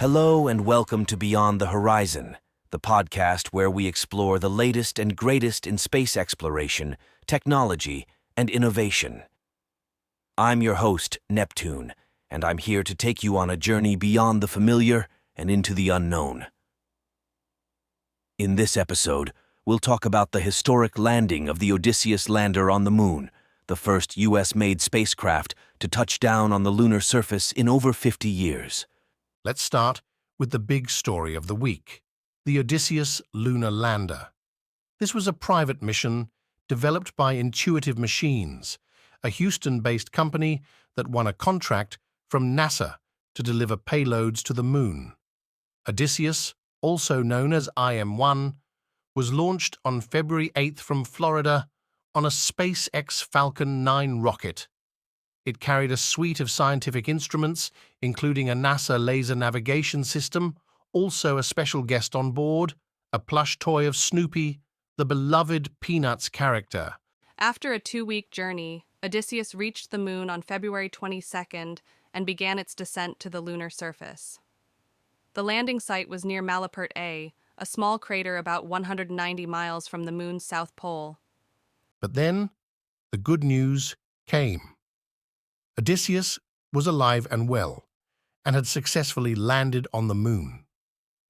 Hello and welcome to Beyond the Horizon, the podcast where we explore the latest and greatest in space exploration, technology, and innovation. I'm your host, Neptune, and I'm here to take you on a journey beyond the familiar and into the unknown. In this episode, we'll talk about the historic landing of the Odysseus Lander on the Moon, the first US-made spacecraft to touch down on the lunar surface in over 50 years. Let's start with the big story of the week, the Odysseus Lunar Lander. This was a private mission developed by Intuitive Machines, a Houston-based company that won a contract from NASA to deliver payloads to the Moon. Odysseus, also known as IM-1, was launched on February 8th from Florida on a SpaceX Falcon 9 rocket. It carried a suite of scientific instruments, including a NASA laser navigation system, also a special guest on board, a plush toy of Snoopy, the beloved Peanuts character. After a 2-week journey, Odysseus reached the Moon on February 22nd and began its descent to the lunar surface. The landing site was near Malapert, a small crater about 190 miles from the Moon's south pole. But then, the good news came. Odysseus was alive and well, and had successfully landed on the Moon.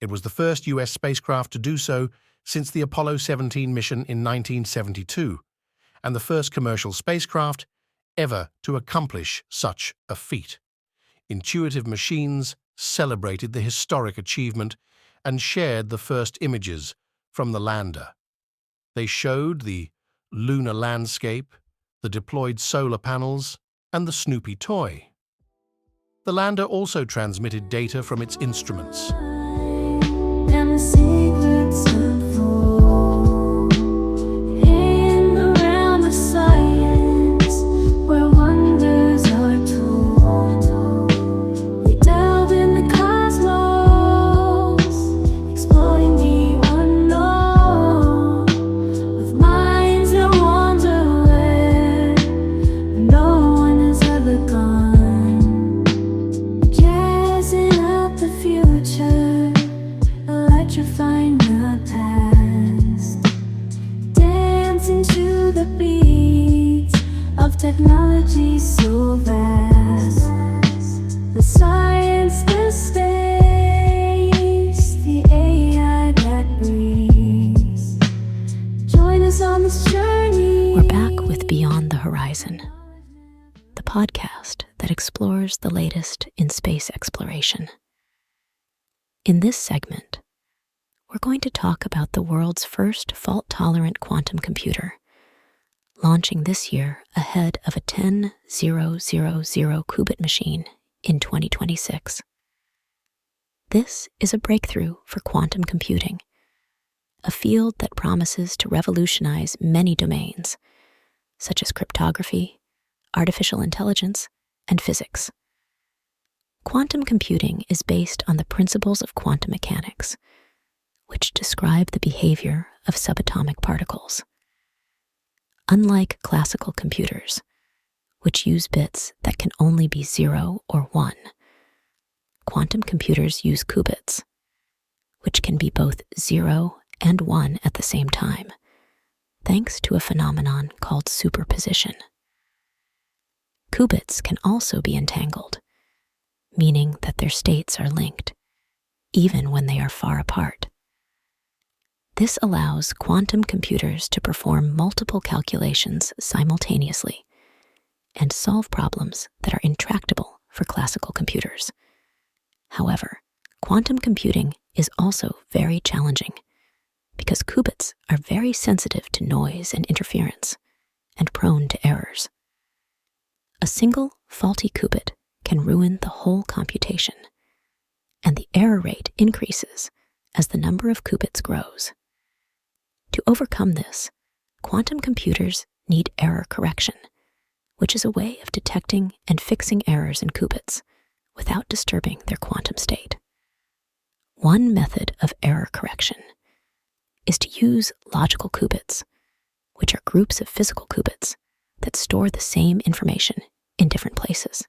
It was the first US spacecraft to do so since the Apollo 17 mission in 1972, and the first commercial spacecraft ever to accomplish such a feat. Intuitive Machines celebrated the historic achievement and shared the first images from the lander. They showed the lunar landscape, the deployed solar panels, and the Snoopy toy. The lander also transmitted data from its instruments. And the secrets unfold in the realm of science, where wonders are told. We delve in the cosmos, exploring the unknown, with minds that wander where no one has ever gone. Jazzing up the future, electrifying the past, dancing to the beats of technology so vast. The science, the space, the AI that breathes. Join us on this journey. We're back with Beyond the Horizon, the podcast that explores the latest in space exploration. In this segment, we're going to talk about the world's first fault-tolerant quantum computer, launching this year ahead of a 10,000 qubit machine in 2026. This is a breakthrough for quantum computing, a field that promises to revolutionize many domains, such as cryptography, artificial intelligence, and physics. Quantum computing is based on the principles of quantum mechanics, which describe the behavior of subatomic particles. Unlike classical computers, which use bits that can only be 0 or 1, quantum computers use qubits, which can be both 0 and 1 at the same time, thanks to a phenomenon called superposition. Qubits can also be entangled, meaning that their states are linked, even when they are far apart. This allows quantum computers to perform multiple calculations simultaneously and solve problems that are intractable for classical computers. However, quantum computing is also very challenging because qubits are very sensitive to noise and interference and prone to errors. A single faulty qubit can ruin the whole computation, and the error rate increases as the number of qubits grows. To overcome this, quantum computers need error correction, which is a way of detecting and fixing errors in qubits without disturbing their quantum state. One method of error correction is to use logical qubits, which are groups of physical qubits that store the same information in different places.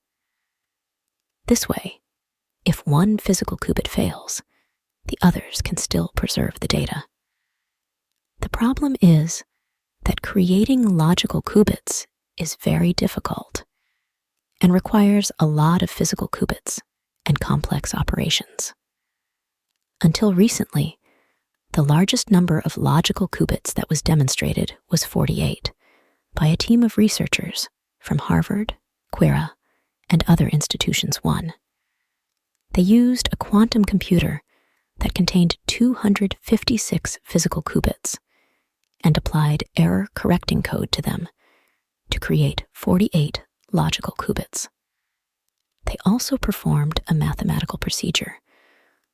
This way, if one physical qubit fails, the others can still preserve the data. The problem is that creating logical qubits is very difficult and requires a lot of physical qubits and complex operations. Until recently, the largest number of logical qubits that was demonstrated was 48 by a team of researchers from Harvard, Quera, and other institutions won. They used a quantum computer that contained 256 physical qubits and applied error-correcting code to them to create 48 logical qubits. They also performed a mathematical procedure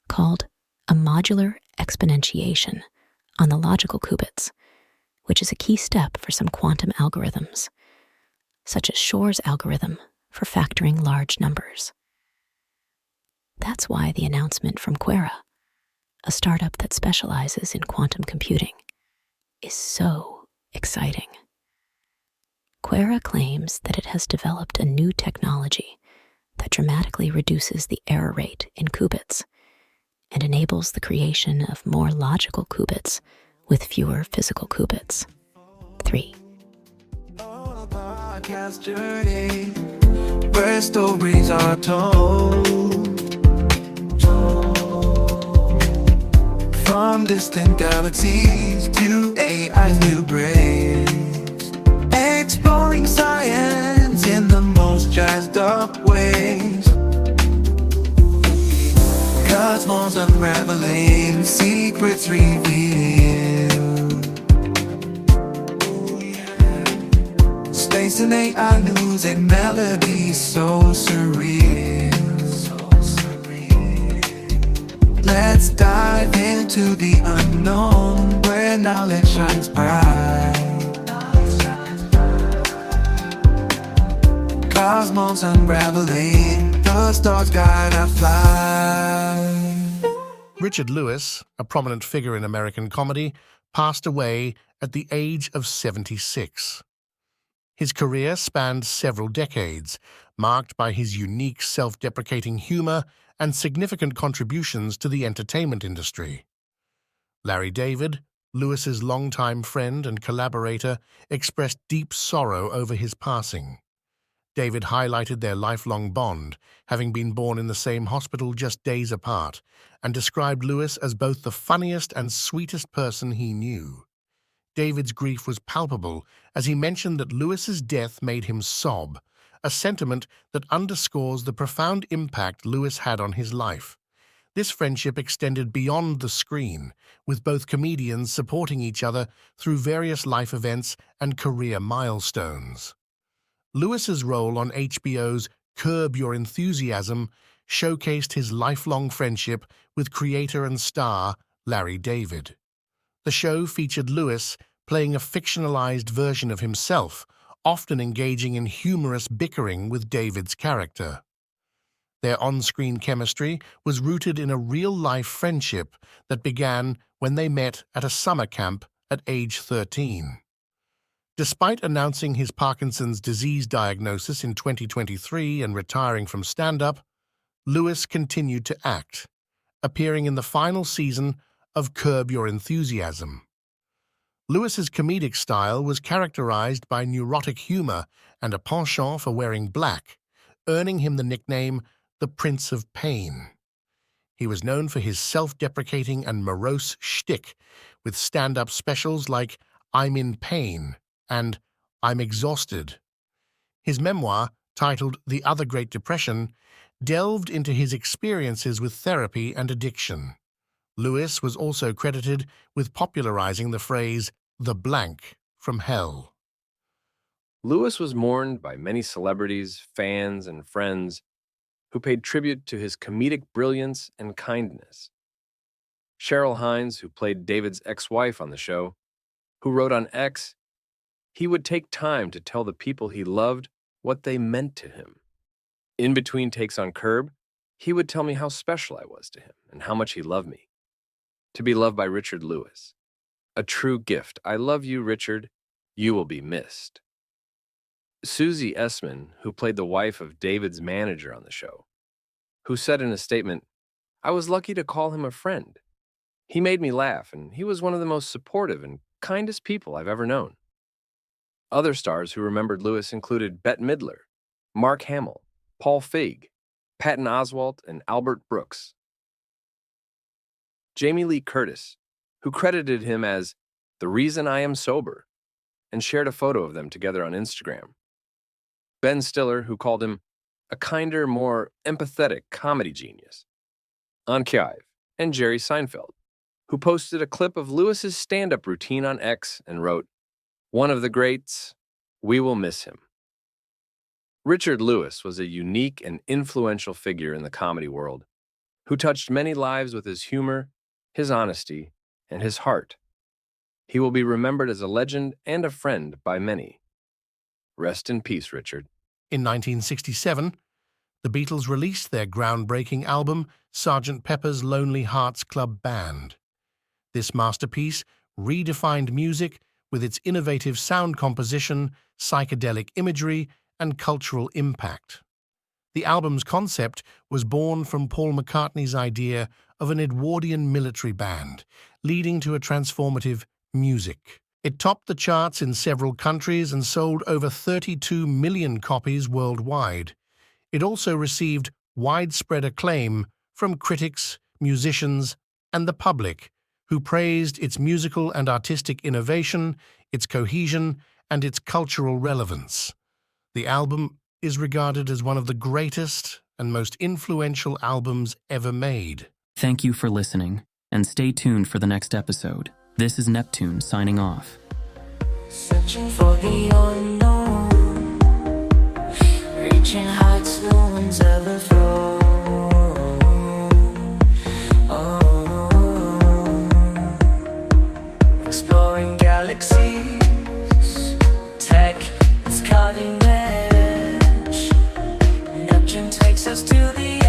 called a modular exponentiation on the logical qubits, which is a key step for some quantum algorithms, such as Shor's algorithm for factoring large numbers. That's why the announcement from Quera, a startup that specializes in quantum computing, is so exciting. Quera claims that it has developed a new technology that dramatically reduces the error rate in qubits and enables the creation of more logical qubits with fewer physical qubits. 3. Podcast journey, where stories are told from distant galaxies to AI's new brains, exploring science in the most jazzed up ways. Cosmos unraveling, secrets revealed. Space and AI news and melodies so surreal. Let's dive into the unknown where knowledge shines bright. Cosmos unraveling, the stars guide our flight. Richard Lewis, a prominent figure in American comedy, passed away at the age of 76. His career spanned several decades, marked by his unique self-deprecating humor and significant contributions to the entertainment industry. Larry David, Lewis's longtime friend and collaborator, expressed deep sorrow over his passing. David highlighted their lifelong bond, having been born in the same hospital just days apart, and described Lewis as both the funniest and sweetest person he knew. David's grief was palpable as he mentioned that Lewis's death made him sob, a sentiment that underscores the profound impact Lewis had on his life. This friendship extended beyond the screen, with both comedians supporting each other through various life events and career milestones. Lewis's role on HBO's Curb Your Enthusiasm showcased his lifelong friendship with creator and star Larry David. The show featured Lewis playing a fictionalized version of himself, often engaging in humorous bickering with David's character. Their on-screen chemistry was rooted in a real-life friendship that began when they met at a summer camp at age 13. Despite announcing his Parkinson's disease diagnosis in 2023 and retiring from stand-up, Lewis continued to act, appearing in the final season of Curb Your Enthusiasm. Lewis's comedic style was characterized by neurotic humor and a penchant for wearing black, earning him the nickname the Prince of Pain. He was known for his self-deprecating and morose shtick, with stand-up specials like I'm in Pain and I'm Exhausted. His memoir, titled The Other Great Depression, delved into his experiences with therapy and addiction. Lewis was also credited with popularizing the phrase, the blank from hell. Lewis was mourned by many celebrities, fans, and friends who paid tribute to his comedic brilliance and kindness. Cheryl Hines, who played David's ex-wife on the show, who wrote on X, he would take time to tell the people he loved what they meant to him. In between takes on Curb, he would tell me how special I was to him and how much he loved me. To be loved by Richard Lewis. A true gift. I love you, Richard. You will be missed. Susie Essman, who played the wife of David's manager on the show, who said in a statement, "I was lucky to call him a friend. He made me laugh, and he was one of the most supportive and kindest people I've ever known." Other stars who remembered Lewis included Bette Midler, Mark Hamill, Paul Feig, Patton Oswalt, and Albert Brooks. Jamie Lee Curtis, who credited him as the reason I am sober, and shared a photo of them together on Instagram. Ben Stiller, who called him a kinder, more empathetic comedy genius. Ann Kyiv, and Jerry Seinfeld, who posted a clip of Lewis's stand-up routine on X and wrote, "One of the greats, we will miss him." Richard Lewis was a unique and influential figure in the comedy world, who touched many lives with his humor, his honesty, and his heart. He will be remembered as a legend and a friend by many. Rest in peace, Richard. In 1967, the Beatles released their groundbreaking album, Sgt. Pepper's Lonely Hearts Club Band. This masterpiece redefined music with its innovative sound composition, psychedelic imagery, and cultural impact. The album's concept was born from Paul McCartney's idea of an Edwardian military band, leading to a transformative music. It topped the charts in several countries and sold over 32 million copies worldwide. It also received widespread acclaim from critics, musicians, and the public, who praised its musical and artistic innovation, its cohesion, and its cultural relevance. The album is regarded as one of the greatest and most influential albums ever made. Thank you for listening, and stay tuned for the next episode. This is Neptune signing off. Searching for the unknown, reaching heights no one's ever thrown. Exploring galaxies, tech is cutting edge. Neptune takes us to the